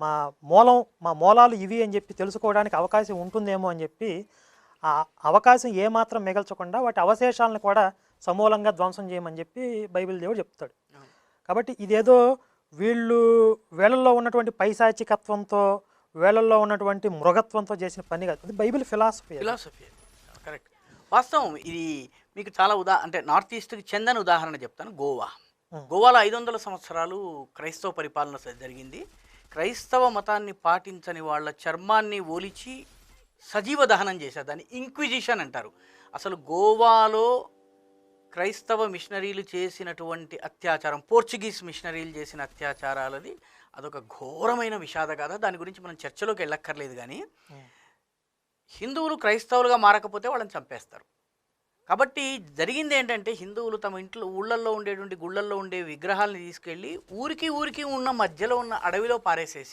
మా మూలం మా మూలాలు ఇవి అని చెప్పి తెలుసుకోవడానికి అవకాశం ఉంటుందేమో అని చెప్పి ఆ అవకాశం ఏమాత్రం మిగల్చకుండా వాటి అవశేషాలను కూడా సమూలంగా ధ్వంసం చేయమని చెప్పి బైబిల్ దేవుడు చెప్తాడు. అవును. కాబట్టి ఇదేదో వీళ్ళల్లో ఉన్నటువంటి పైశాచికత్వంతో వీళ్ళల్లో ఉన్నటువంటి మృగత్వంతో చేసిన పని కాదు, అది బైబిల్ ఫిలాసఫీ. Philosophy correct. వాస్తవం ఇది. మీకు చాలా అంటే నార్త్ ఈస్ట్కి చెందని ఉదాహరణ చెప్తాను. గోవా. గోవాలో 500 సంవత్సరాలు క్రైస్తవ పరిపాలన జరిగింది. క్రైస్తవ మతాన్ని పాటించని వాళ్ళ చర్మాన్ని ఒలిచి సజీవ దహనం చేశారు. దాన్ని ఇంక్విజిషన్ అంటారు. అసలు గోవాలో క్రైస్తవ మిషనరీలు చేసినటువంటి అత్యాచారం, పోర్చుగీస్ మిషనరీలు చేసిన అత్యాచారాలది అదొక ఘోరమైన విషాదగాథ. దాని గురించి మనం చర్చలోకి వెళ్ళక్కర్లేదు. కానీ హిందువులు క్రైస్తవులుగా మారకపోతే వాళ్ళని చంపేస్తారు. కాబట్టి జరిగింది ఏంటంటే, హిందువులు తమ ఇంట్లో ఊళ్ళల్లో ఉండేటువంటి గుళ్ళల్లో ఉండే విగ్రహాలని తీసుకెళ్ళి ఊరికి ఉన్న మధ్యలో ఉన్న అడవిలో పారేసేసి